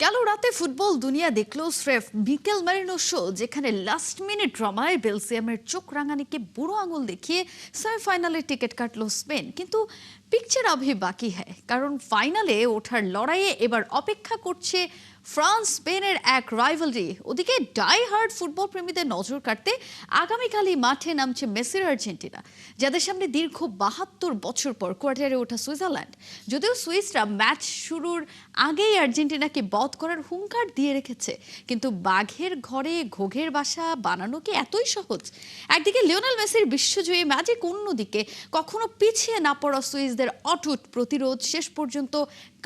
গেল রাতে ফুটবল দুনিয়া দেখলো স্রেফ মিকেল মেরিনো শো, যেখানে লাস্ট মিনিট ড্রামায় বেলজিয়ামের চোখ রাঙানিকে বুড়ো আঙুল দেখিয়ে সেমিফাইনালে টিকিট কাটলো স্পেন। কিন্তু পিকচার আভি বাকি হ্যায়, কারণ ফাইনালে ওঠার লড়াইয়ে এবার অপেক্ষা করছে ফ্রান্স স্পেনের এক রাইভালরি। ওদিকে ডাই হার্ড ফুটবল প্রেমীদের নজর কাটতে আগামীকালই মাঠে নামছে মেসির আর্জেন্টিনা, যাদের সামনে দীর্ঘ ৭২ বছর পর কোয়ার্টারে ওঠা সুইজারল্যান্ড। যদিও সুইসরা ম্যাচ শুরুর আগেই আর্জেন্টিনাকে বধ করার হুঙ্কার দিয়ে রেখেছে, কিন্তু বাঘের ঘরে ঘোঘের বাসা বানানো কি এতই সহজ? একদিকে লিওনেল মেসির বিশ্বজয়ী ম্যাজিক, অন্যদিকে কখনো পিছিয়ে না পড়া সুইসদের অটুট প্রতিরোধ। শেষ পর্যন্ত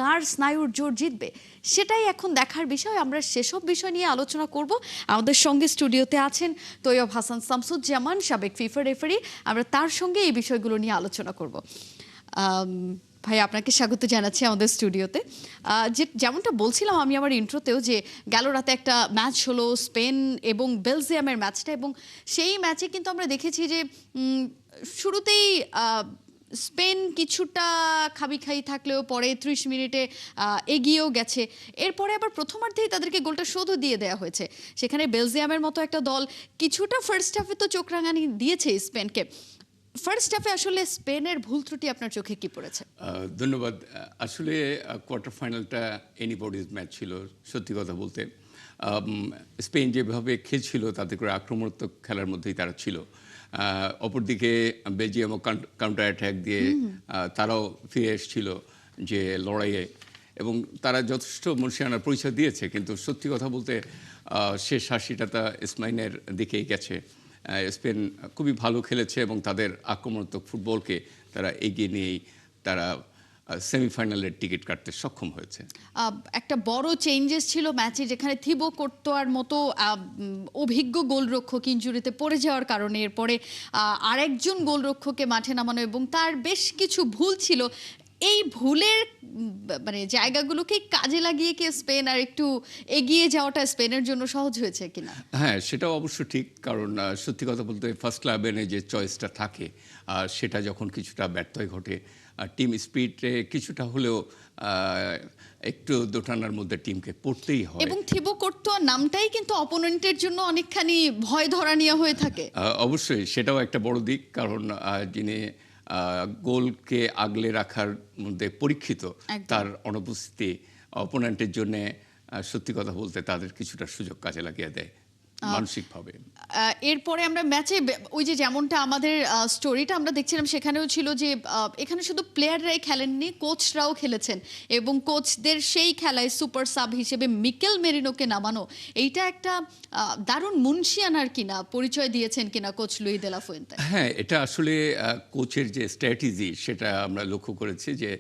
কার স্নায়ুর জোর জিতবে সেটাই এখন দেখার বিষয়। আমরা সেসব বিষয় নিয়ে আলোচনা করব। আমাদের সঙ্গে স্টুডিওতে আছেন তৈয়ব হাসান শামসুজ্জামান, সাবেক ফিফা রেফারি। আমরা তার সঙ্গে এই বিষয়গুলো নিয়ে আলোচনা করব। ভাই, আপনাকে স্বাগত জানাচ্ছি আমাদের স্টুডিওতে। যেমনটা বলছিলাম আমি আমার ইন্ট্রোতেও, যে গেল রাতে একটা ম্যাচ হলো স্পেন এবং বেলজিয়ামের ম্যাচটা, এবং সেই ম্যাচে কিন্তু আমরা দেখেছি যে শুরুতেই স্পেন কিছুটা খাই থাকলেও পরে ৩০ মিনিটে এগিয়েও গেছে। এরপরে আবার প্রথমার্ধেই তাদেরকে গোলটা শোধও দিয়ে দেওয়া হয়েছে। সেখানে বেলজিয়ামের মতো একটা দল কিছুটা ফার্স্ট হাফে তো চোখ রাঙানি দিয়েছে স্পেনকে। ফার্স্ট হাফে আসলে স্পেনের ভুল ত্রুটি আপনার চোখে কি পড়েছে? ধন্যবাদ। আসলে কোয়ার্টার ফাইনালটা এনিবডিজ ম্যাচ ছিল। সত্যি কথা বলতে স্পেন যেভাবে খেলছিল তাতে করে আক্রমণাত্মক খেলার মধ্যেই তারা ছিল। অপরদিকে বেলজিয়ামও কাউন্টার অ্যাটাক দিয়ে তারাও ফিরে এসেছিল যে লড়াইয়ে, এবং তারা যথেষ্ট মনসিয়ানার পরিচয় দিয়েছে। কিন্তু সত্যি কথা বলতে শেষ ৮০টা স্পেনের দিকেই গেছে। স্পেন খুবই ভালো খেলেছে এবং তাদের আক্রমণাত্মক ফুটবলকে তারা এগিয়ে নিয়েই তারা সেমিফাইনালের টিকিট কাটতে সক্ষম হয়েছে। একটা বড় চেঞ্জেস ছিল ম্যাচে, যেখানে থিবো কোর্তোয়ার মতো অভিজ্ঞ গোলরক্ষক ইনজুরিতে পড়ে যাওয়ার কারণে এরপরে আরেকজন গোলরক্ষককে মাঠে নামানো, এবং তার বেশ কিছু ভুল ছিল। এই ভুলের মানে জায়গাগুলোকে কাজে লাগিয়ে কি স্পেন আর একটু এগিয়ে যাওয়াটা স্পেনের জন্য সহজ হয়েছে কিনা? হ্যাঁ, সেটাও অবশ্য ঠিক, কারণ সত্যি কথা বলতে ফার্স্ট ক্লাবেনে যে চয়েসটা থাকে সেটা যখন কিছুটা ব্যর্থই ঘটে, টিম স্পিরিটে কিছুটা হলেও একটু দোটানার মধ্যে টিমকে পড়তেই হয়। এবং থিবো কোর্তোয়া নামটাই কিন্তু অপোনেন্টের জন্য অনেকখানি ভয় ধরা নিয়ে হয়ে থাকে। অবশ্যই সেটাও একটা বড় দিক, কারণ যিনি গোলকে আগলে রাখার মধ্যে পরীক্ষিত, তার অনুপস্থিতি অপোনেন্টের জন্য সত্যি কথা বলতে তাদের কিছুটা সুযোগ কাজে লাগিয়ে দেয় মানসিকভাবে। এরপরে আমরা ম্যাচে ওই যে যেমনটা আমাদের স্টোরিটা আমরা দেখছিলাম, সেখানেও ছিল যে এখানে শুধু প্লেয়াররাই খেলেননি, কোচরাও খেলেছেন, এবং কোচদের সেই খেলায় সুপার সাব হিসেবে মিকেল মেরিনোকে নামানো, এইটা একটা দারুণ মুনশিয়ানার কিনা পরিচয় দিয়েছেন কিনা কোচ লুই দে লা ফুয়েন্তে। হ্যাঁ, এটা আসলে কোচের যে স্ট্র্যাটেজি সেটা আমরা লক্ষ্য করেছি, যে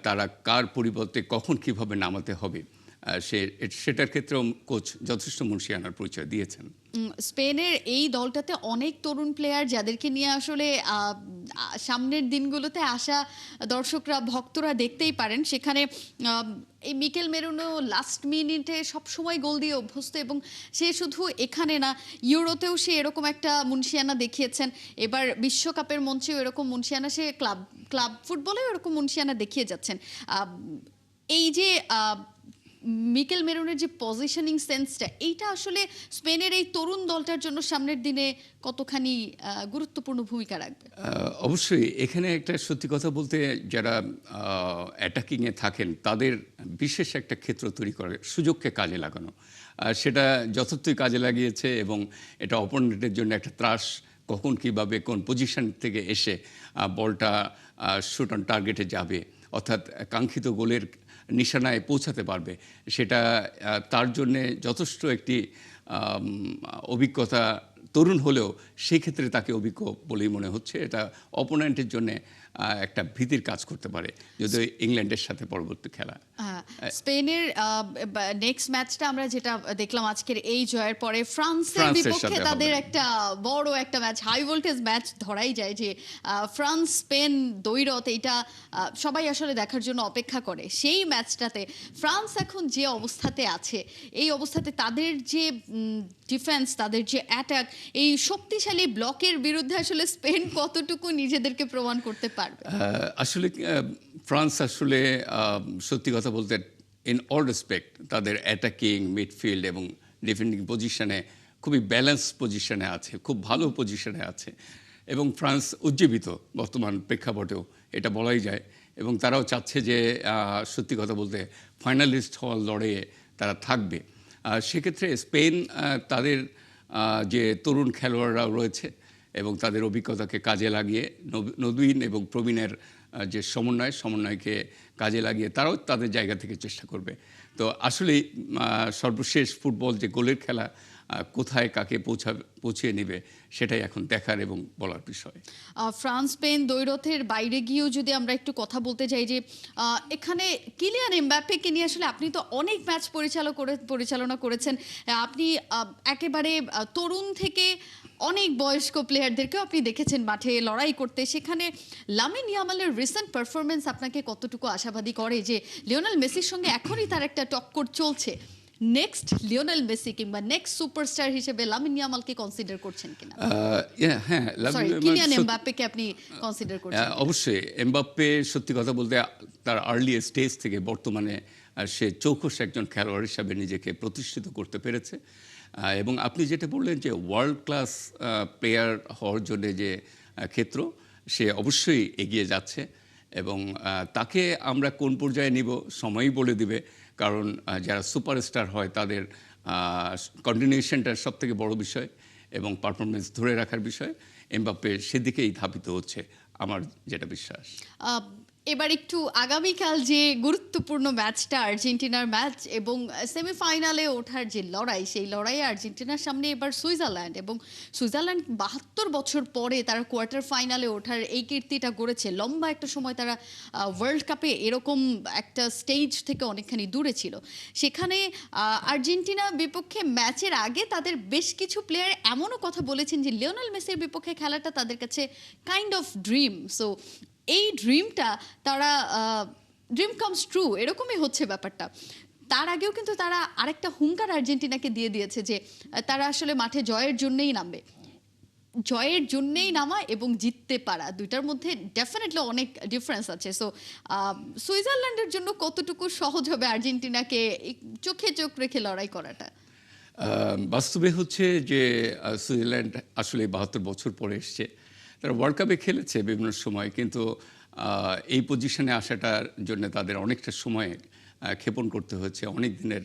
তারা কার পরিবর্তে কখন কিভাবে নামাতে হবে, সেটার ক্ষেত্রেও কোচ যথেষ্ট মুনশিয়ানার পরিচয় দিয়েছেন। স্পেনের এই দলটাতে অনেক তরুণ প্লেয়ার, যাদেরকে নিয়ে আসলে সামনের দিনগুলোতে আসা দর্শকরা ভক্তরা দেখতেই পারেন। সেখানে এই মিকেল মেরিনো লাস্ট মিনিটে সবসময় গোল দিয়ে অভ্যস্ত, এবং সে শুধু এখানে না, ইউরোতেও সে এরকম একটা মুনশিয়ানা দেখিয়েছেন। এবার বিশ্বকাপের মঞ্চেও এরকম মুনশিয়ানা, সে ক্লাব ফুটবলেও এরকম মুনশিয়ানা দেখিয়ে যাচ্ছেন। এই যে মিকেল মেরিনোর যে পজিশনিং সেন্সটা, এইটা আসলে স্পেনের এই তরুণ দলটার জন্য সামনের দিনে কতখানি গুরুত্বপূর্ণ ভূমিকা রাখবে? অবশ্যই এখানে একটা সত্যি কথা বলতে, যারা অ্যাটাকিংয়ে থাকেন তাদের বিশেষ একটা ক্ষেত্র তৈরি করে সুযোগকে কাজে লাগানো, সেটা যথার্থই কাজে লাগিয়েছে, এবং এটা অপোনেন্টের জন্য একটা ত্রাস, কখন কিভাবে কোন পজিশন থেকে এসে বলটা শুট অন টার্গেটে যাবে, অর্থাৎ কাঙ্ক্ষিত গোলের নিশানায় পৌঁছাতে পারবে, সেটা তার জন্যে যথেষ্ট একটি অভিজ্ঞতা। তরুণ হলেও সেই ক্ষেত্রে তাকে অভিজ্ঞ বলেই মনে হচ্ছে। এটা অপোনেন্টের জন্য একটা ভীতির কাজ করতে পারে, যদি ইংল্যান্ডের সাথে পরবর্তী খেলা। স্পেনের নেক্সট ম্যাচটা আমরা যেটা দেখলাম আজকের এই জয়ের পরে, ফ্রান্সের বিপক্ষে তাদের একটা বড় একটা ম্যাচ, হাই ভোল্টেজ ম্যাচ ধরাই যায়, যে ফ্রান্স স্পেন দ্বৈরথ, এইটা সবাই আসলে দেখার জন্য অপেক্ষা করে। সেই ম্যাচটাতে ফ্রান্স এখন যে অবস্থাতে আছে, এই অবস্থাতে তাদের যে ডিফেন্স, তাদের যে অ্যাটাক, এই শক্তিশালী ব্লকের বিরুদ্ধে আসলে স্পেন কতটুকু নিজেদেরকে প্রমাণ করতে পারবে? আসলে ফ্রান্স আসলে সত্যি কথা বলতে ইন অল রেসপেক্ট তাদের অ্যাটাকিং মিডফিল্ড এবং ডিফেন্ডিং পজিশনে খুবই ব্যালেন্স পজিশনে আছে, খুব ভালো পজিশনে আছে এবং ফ্রান্স উজ্জীবিত বর্তমান প্রেক্ষাপটেও এটা বলাই যায় এবং তারাও চাচ্ছে যে সত্যি কথা বলতে ফাইনালিস্ট হওয়ার লড়াইয়ে তারা থাকবে। সেক্ষেত্রে স্পেন তাদের যে তরুণ খেলোয়াড়রাও রয়েছে এবং তাদের অভিজ্ঞতাকে কাজে লাগিয়ে নবীন এবং প্রবীণের যে সমন্বয়কে কাজে লাগিয়ে তারাও তাদের জায়গা থেকে চেষ্টা করবে। তো আসলেই সর্বশেষ ফুটবল যে গোলের খেলা কোথায় কাকে পৌঁছিয়ে নেবে সেটাই এখন দেখার এবং বলার বিষয়। ফ্রান্স স্পেন দ্বৈরথের বাইরে গিয়েও যদি আমরা একটু কথা বলতে চাই যে এখানে কিলিয়ান এমবাপ্পেকে নিয়ে আসলে আপনি তো অনেক ম্যাচ পরিচালনা করেছেন, আপনি একেবারে তরুণ থেকে অনেক বয়স্ক প্লেয়ারদেরকেও আপনি দেখেছেন মাঠে লড়াই করতে, সেখানে লামিন ইয়ামালের রিসেন্ট পারফরমেন্স আপনাকে কতটুকু আশাবাদী করে যে লিওনেল মেসির সঙ্গে এখনই তার একটা টক্কর চলছে, নেক্সট লিওনেল মেসি কিংবা নেক্সট সুপারস্টার হিসেবে লামিন ইয়ামালকে কনসিডার করছেন কিনা? হ্যাঁ, কিলিয়ান এমবাপ্পেকে আপনি কনসিডার করছেন? অবশ্যই এমবাপ্পে সত্যি কথা বলতে তার আর্লি স্টেজ থেকে বর্তমানে সে চৌখস একজন খেলোয়াড় হিসাবে নিজেকে প্রতিষ্ঠিত করতে পেরেছে এবং আপনি যেটা বললেন যে ওয়ার্ল্ড ক্লাস প্লেয়ার হওয়ার জন্য যে ক্ষেত্র সে অবশ্যই এগিয়ে যাচ্ছে এবং তাকে আমরা কোন পর্যায়ে নিব সময়ই বলে দিবে, কারণ যারা সুপারস্টার হয় তাদের কন্টিনিউশনটা সবথেকে বড় বিষয় এবং পারফরমেন্স ধরে রাখার বিষয়। এমবাপ্পে সেদিকেই ধাবিত হচ্ছে আমার যেটা বিশ্বাস। এবার একটু আগামীকাল যে গুরুত্বপূর্ণ ম্যাচটা আর্জেন্টিনার ম্যাচ এবং সেমিফাইনালে ওঠার যে লড়াই, সেই লড়াইয়ে আর্জেন্টিনার সামনে এবার সুইজারল্যান্ড, এবং সুইজারল্যান্ড ৭২ বছর পরে তারা কোয়ার্টার ফাইনালে ওঠার এই কীর্তিটা গড়েছে। লম্বা একটা সময় তারা ওয়ার্ল্ড কাপে এরকম একটা স্টেজ থেকে অনেকখানি দূরে ছিল। সেখানে আর্জেন্টিনা বিপক্ষে ম্যাচের আগে তাদের বেশ কিছু প্লেয়ার এমনও কথা বলেছেন যে লিওনেল মেসির বিপক্ষে খেলাটা তাদের কাছে কাইন্ড অফ ড্রিম। সো এই ড্রিমটা তারা ড্রিম কামস ট্রু এরকমই হচ্ছে ব্যাপারটা। তার আগেও কিন্তু তারা আরেকটা হুঙ্কার আর্জেন্টিনাকে দিয়ে দিয়েছে যে তারা আসলে মাঠে জয়ের জন্যই নামবে। জয়ের জন্যেই নামা এবং জিততে পারা, দুইটার মধ্যে ডেফিনেটলি অনেক ডিফারেন্স আছে। সো সুইজারল্যান্ডের জন্য কতটুকু সহজ হবে আর্জেন্টিনাকে চোখে চোখ রেখে লড়াই করাটা? বাস্তবে হচ্ছে যে সুইজারল্যান্ড আসলে ৭২ বছর পরে এসছে। তারা ওয়ার্ল্ড কাপে খেলেছে বিভিন্ন সময়, কিন্তু এই পজিশনে আসাটার জন্য তাদের অনেকটা সময় ক্ষেপণ করতে হয়েছে, অনেক দিনের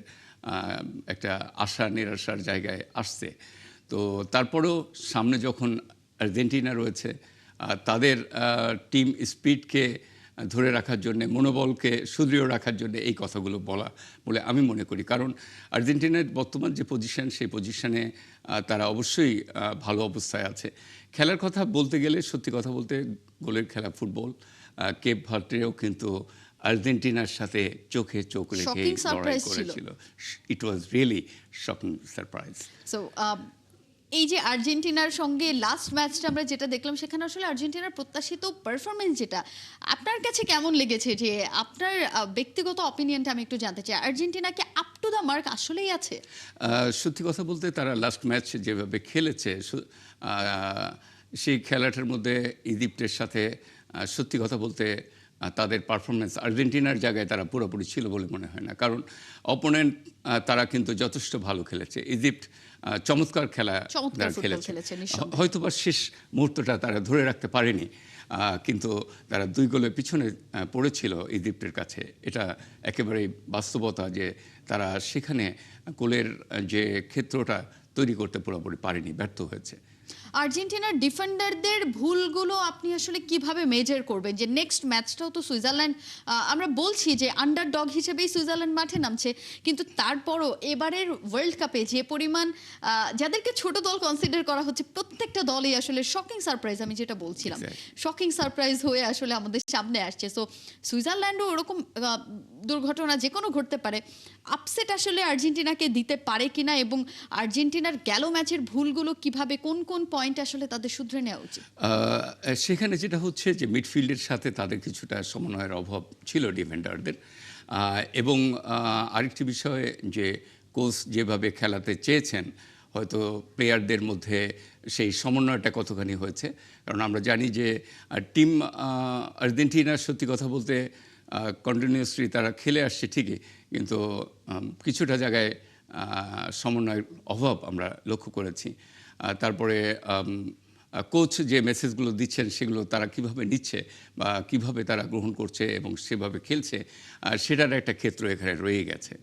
একটা আশা নিরাশার জায়গায় আসছে। তো তারপরেও সামনে যখন আর্জেন্টিনা রয়েছে, তাদের টিম স্পিডকে ধরে রাখার জন্য, মনোবলকে সুদৃঢ় রাখার জন্য এই কথাগুলো বলা বলে আমি মনে করি। কারণ আর্জেন্টিনার বর্তমান যে পজিশন, সেই পজিশনে তারা অবশ্যই ভালো অবস্থায় আছে। খেলার কথা বলতে গেলে, সত্যি কথা বলতে, গোলের খেলা ফুটবল, কেপ ভার্দেও কিন্তু আর্জেন্টিনার সাথে চোখে চোখ রেখে লড়াই করেছিল। It was really shocking surprise. So এই যে আর্জেন্টিনার সঙ্গে লাস্ট ম্যাচটা আমরা যেটা দেখলাম, সেখানে আসলে আর্জেন্টিনার প্রত্যাশিত পারফরমেন্স যেটা আপনার কাছে কেমন লেগেছে, যে আপনার ব্যক্তিগত অপিনিয়নটা আমি একটু জানতে চাই। আর্জেন্টিনাকে আপ টু দ্য মার্ক আসলেই আছে? সত্যি কথা বলতে তারা লাস্ট ম্যাচ যেভাবে খেলেছে, সেই খেলাটার মধ্যে ইজিপ্টের সাথে সত্যি কথা বলতে তাদের পারফরমেন্স আর্জেন্টিনার জায়গায় তারা পুরোপুরি ছিল বলে মনে হয় না। কারণ অপোনেন্ট তারা কিন্তু যথেষ্ট ভালো খেলেছে। ইজিপ্ট চমৎকার খেলা খেলেছে, হয়তোবা শেষ মুহূর্তটা তারা ধরে রাখতে পারেনি, কিন্তু তারা 2 গোলের পিছনে পড়েছিল ইজিপ্টের কাছে। এটা একেবারেই বাস্তবতা যে তারা সেখানে গোলের যে ক্ষেত্রটা তৈরি করতে পুরোপুরি পারেনি, ব্যর্থ হয়েছে। আর্জেন্টিনার ডিফেন্ডারদের ভুলগুলো আপনি আসলে কিভাবে মেজার করবেন? যে নেক্সট ম্যাচটাও তো সুইজারল্যান্ড, আমরা বলছি যে আন্ডারডগ হিসেবেই সুইজারল্যান্ড মাঠে নামছে, কিন্তু তারপরও এবারের ওয়ার্ল্ড কাপে যে পরিমাণ যাদেরকে ছোট দল কনসিডার করা হচ্ছে, প্রত্যেকটা দলই আসলে শকিং সারপ্রাইজ, আমি যেটা বলছিলাম, শকিং সারপ্রাইজ হয়ে আসলে আমাদের সামনে আসছে। সো সুইজারল্যান্ডও ওরকম দুর্ঘটনা যে কোনো ঘটতে পারে, আপসেট আসলে আর্জেন্টিনাকে দিতে পারে কিনা, এবং আর্জেন্টিনার গেল ম্যাচের ভুলগুলো কিভাবে, কোন কোন পয়েন্ট আসলে তাদের শুধরে নেওয়া উচিত? সেখানে যেটা হচ্ছে যে মিডফিল্ডের সাথে তাদের কিছুটা সমন্বয়ের অভাব ছিল ডিফেন্ডারদের, এবং আরেকটি বিষয় যে কোচ যেভাবে খেলাতে চেয়েছেন, হয়তো প্লেয়ারদের মধ্যে সেই সমন্বয়টা কতখানি হয়েছে। কারণ আমরা জানি যে টিম আর্জেন্টিনার সত্যি কথা বলতে কন্টিনিউয়াসলি তারা খেলে আসছে ঠিকই, কিন্তু কিছুটা জায়গায় সমন্বয়ের অভাব আমরা লক্ষ্য করেছি। তারপরে কোচ যে মেসেজগুলো দিচ্ছেন সেগুলো তারা কিভাবে নিচ্ছে বা কিভাবে তারা গ্রহণ করছে এবং সেভাবে খেলছে, সেটার একটা ক্ষেত্র এখানে রয়ে গেছে।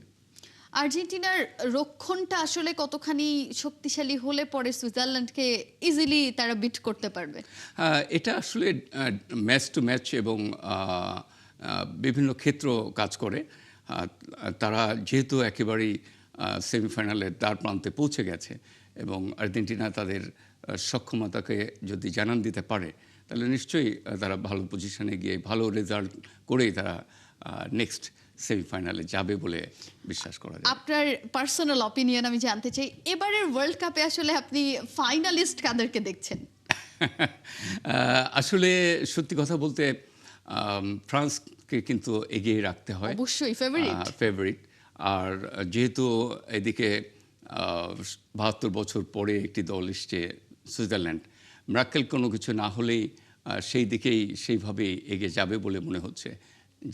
আর্জেন্টিনার রক্ষণটা আসলে কতখানি শক্তিশালী হলে পরে সুইজারল্যান্ডকে ইজিলি তারা বিট করতে পারবে? এটা আসলে ম্যাচ টু ম্যাচ এবং বিভিন্ন ক্ষেত্র কাজ করে। তারা যেহেতু একেবারেই সেমিফাইনালের দ্বার প্রান্তে পৌঁছে গেছে এবং আর্জেন্টিনা তাদের সক্ষমতাকে যদি জানান দিতে পারে, তাহলে নিশ্চয়ই তারা ভালো পজিশনে গিয়ে ভালো রেজাল্ট করেই তারা নেক্সট সেমিফাইনালে যাবে বলে বিশ্বাস করা যায়। আপনার পার্সোনাল অপিনিয়ন আমি জানতে চাই, এবারের ওয়ার্ল্ড কাপে আসলে আপনি ফাইনালিস্ট কাদেরকে দেখছেন? আসলে সত্যি কথা বলতে ফ্রান্সকে কিন্তু এগিয়ে রাখতে হয়, অবশ্যই ফেভারিট। ফেভারিট। আর যেহেতু এদিকে ৭২ বছর পরে একটি দল এসছে সুইজারল্যান্ড, মিরাক্কেল কোনো কিছু না হলেই সেই দিকেই সেইভাবেই এগিয়ে যাবে বলে মনে হচ্ছে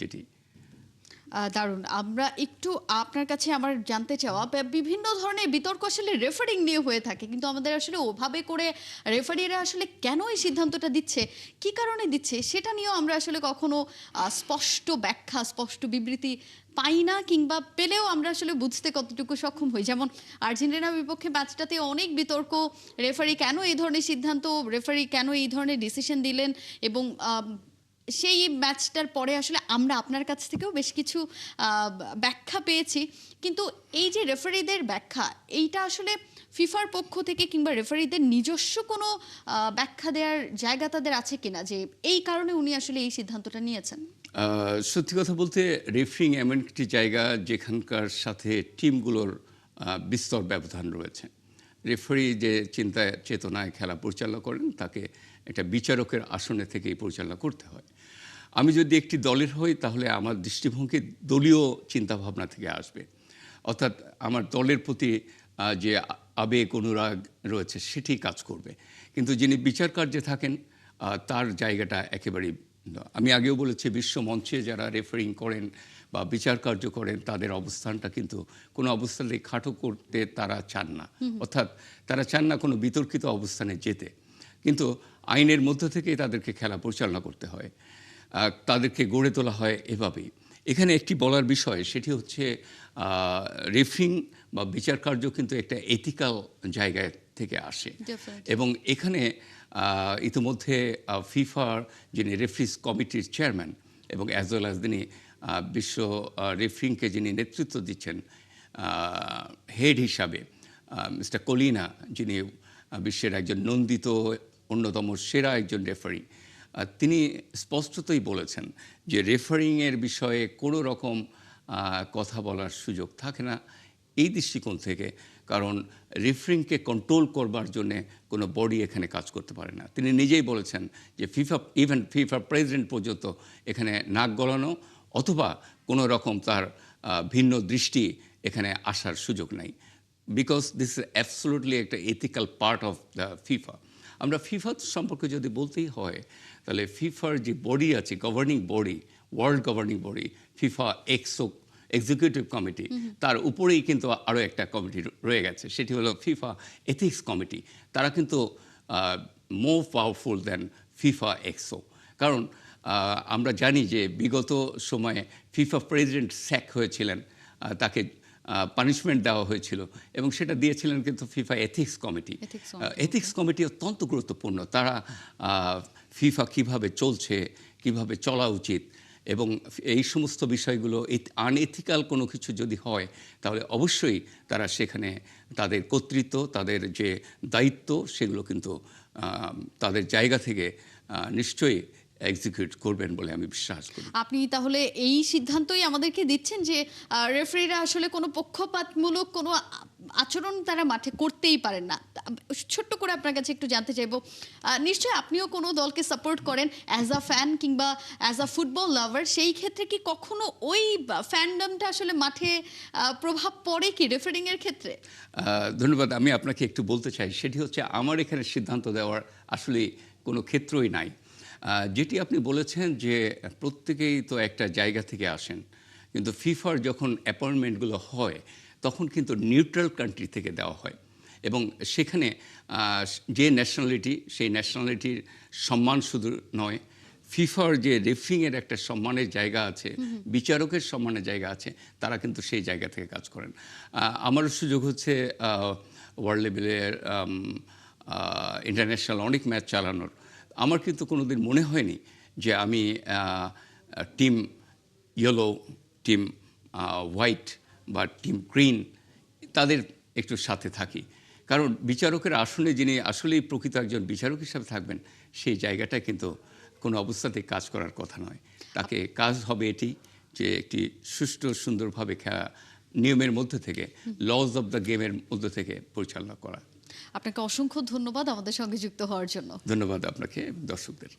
যেটি। দারুণ। আমরা একটু আপনার কাছে আমার জানতে চাওয়া, বিভিন্ন ধরনের বিতর্ক আসলে রেফারিং নিয়ে হয়ে থাকে, কিন্তু আমাদের আসলে ওভাবে করে রেফারিরা আসলে কেন এই সিদ্ধান্তটা দিচ্ছে, কি কারণে দিচ্ছে, সেটা নিয়েও আমরা আসলে কখনো স্পষ্ট ব্যাখ্যা, স্পষ্ট বিবৃতি পাই না, কিংবা পেলেও আমরা আসলে বুঝতে কতটুকু সক্ষম হই। যেমন আর্জেন্টিনার বিপক্ষে ম্যাচটাতে অনেক বিতর্ক, রেফারি কেন এই ধরনের সিদ্ধান্ত, রেফারি কেন এই ধরনের ডিসিশন দিলেন, এবং সেই ম্যাচটার পরে আসলে আমরা আপনার কাছ থেকেও বেশ কিছু ব্যাখ্যা পেয়েছি। কিন্তু এই যে রেফারিদের ব্যাখ্যা, এইটা আসলে ফিফার পক্ষ থেকে কিংবা রেফারিদের নিজস্ব কোনো ব্যাখ্যা দেওয়ার জায়গা তাদের আছে কিনা, যে এই কারণে উনি আসলে এই সিদ্ধান্তটা নিয়েছেন? সত্যি কথা বলতে রেফারিং এমন একটি জায়গা যেখানকার সাথে টিমগুলোর বিস্তর ব্যবধান রয়েছে। রেফারি যে চিন্তা চেতনায় খেলা পরিচালনা করেন, তাকে একটা বিচারকের আসনে থেকেই পরিচালনা করতে হয়। আমি যদি একটি দলের হই, তাহলে আমার দৃষ্টিভঙ্গি দলীয় চিন্তাভাবনা থেকে আসবে, অর্থাৎ আমার দলের প্রতি যে আবেগ অনুরাগ রয়েছে সেটি কাজ করবে। কিন্তু যিনি বিচার কার্যে থাকেন, তার জায়গাটা একেবারেই ভিন্ন। আমি আগেও বলেছি, বিশ্ব মঞ্চে যারা রেফারিং করেন বা বিচার কার্য করেন, তাদের অবস্থানটা কিন্তু কোনো অবস্থাতেই খাটো করতে তারা চান না, অর্থাৎ তারা চান না কোনো বিতর্কিত অবস্থানে যেতে। কিন্তু আইনের মধ্য থেকেই তাদেরকে খেলা পরিচালনা করতে হয়, তাদেরকে গড়ে তোলা হয় এভাবেই। এখানে একটি বলার বিষয়, সেটি হচ্ছে রেফারিং বা বিচার কার্য কিন্তু একটা এথিক্যাল জায়গায় থেকে আসে। এবং এখানে ইতিমধ্যে ফিফার যিনি রেফারিজ কমিটির চেয়ারম্যান এবং অ্যাজ ওয়েল অ্যাজ যিনি বিশ্ব রেফারিংকে যিনি নেতৃত্ব দিচ্ছেন হেড হিসাবে, মিস্টার কলিনা, যিনি বিশ্বের একজন নন্দিত অন্যতম সেরা একজন রেফারি, তিনি স্পষ্টতই বলেছেন যে রেফারিংয়ের বিষয়ে কোনো রকম কথা বলার সুযোগ থাকে না এই দৃষ্টিকোণ থেকে, কারণ রেফারিংকে কন্ট্রোল করবার জন্যে কোনো বডি এখানে কাজ করতে পারে না। তিনি নিজেই বলেছেন যে ইভেন ফিফা প্রেসিডেন্ট পর্যন্ত এখানে নাক গলানো অথবা কোনো রকম তার ভিন্ন দৃষ্টি এখানে আসার সুযোগ নাই, বিকজ দিস ইজ অ্যাবসলুটলি একটা ethical part of the FIFA. আমরা ফিফা সম্পর্কে যদি বলতেই হয়, তাহলে ফিফার যে বডি আছে, governing body, world governing body, FIFA executive committee, তার উপরেই কিন্তু আরও একটা কমিটি রয়ে গেছে, সেটি হলো ফিফা এথিক্স কমিটি। তারা কিন্তু more powerful than FIFA ExCo. কারণ আমরা জানি যে বিগত সময়ে ফিফা প্রেসিডেন্ট স্যাক হয়েছিলেন, তাকে পানিশমেন্ট দেওয়া হয়েছিল এবং সেটা দিয়েছিলেন কিন্তু FIFA ethics committee. Ethics committee অত্যন্ত গুরুত্বপূর্ণ। তারা ফিফা কিভাবে চলছে, কিভাবে চলা উচিত এবং এই সমস্ত বিষয়গুলো আনএথিক্যাল কোনো কিছু যদি হয়, তাহলে অবশ্যই তারা সেখানে তাদের কর্তৃত্ব, তাদের যে দায়িত্ব, সেগুলো কিন্তু তাদের জায়গা থেকে নিশ্চয়ই এক্সিকিউট করবেন বলে আমি বিশ্বাস করি। আপনি তাহলে এই সিদ্ধান্তই আমাদেরকে দিচ্ছেন যে রেফারিরা আসলে কোনো পক্ষপাতমূলক কোনো আচরণ তারা মাঠে করতেই পারেন না। ছোট্ট করে আপনার কাছে একটু জানতে চাইবো, নিশ্চয়ই আপনিও কোনো দলকে সাপোর্ট করেন অ্যাজ আ ফ্যান কিংবা অ্যাজ আ ফুটবল লাভার, সেই ক্ষেত্রে কি কখনো ওই ফ্যান্ডমটা আসলে মাঠে প্রভাব পড়ে কি রেফারিংয়ের ক্ষেত্রে? ধন্যবাদ। আমি আপনাকে একটু বলতে চাই, সেটি হচ্ছে আমার এখানে সিদ্ধান্ত দেওয়ার আসলে কোনো ক্ষেত্রই নাই। যেটি আপনি বলেছেন যে প্রত্যেকেই তো একটা জায়গা থেকে আসেন কিন্তু ফিফার যখন অ্যাপয়েন্টমেন্টগুলো হয় তখন কিন্তু নিউট্রাল কান্ট্রি থেকে দেওয়া হয় এবং সেখানে যে ন্যাশনালিটি সেই ন্যাশনালিটির সম্মান শুধু নয়, ফিফার যে রেফারিংয়ের একটা সম্মানের জায়গা আছে, বিচারকের সম্মানের জায়গা আছে, তারা কিন্তু সেই জায়গা থেকে কাজ করেন। আমারও সুযোগ হচ্ছে ওয়ার্ল্ড লেভেলের ইন্টারন্যাশনাল অনেক ম্যাচ চালানোর। আমার কিন্তু কোনোদিন মনে হয়নি যে আমি টিম ইয়েলো, টিম হোয়াইট বা টিম গ্রিন তাদের একটু সাথে থাকি, কারণ বিচারকের আসনে যিনি আসলেই প্রকৃত একজন বিচারক হিসাবে থাকবেন সেই জায়গাটা কিন্তু কোনো অবস্থাতেই কাজ করার কথা নয়। তাকে কাজ হবে এটি যে একটি সুষ্ঠু সুন্দরভাবে খেলা নিয়মের মধ্যে থেকে, লজ অফ দ্য গেমের মধ্যে থেকে পরিচালনা করা। আপনাকে অসংখ্য ধন্যবাদ আমাদের সঙ্গে যুক্ত হওয়ার জন্য। ধন্যবাদ আপনাকে, দর্শকদের।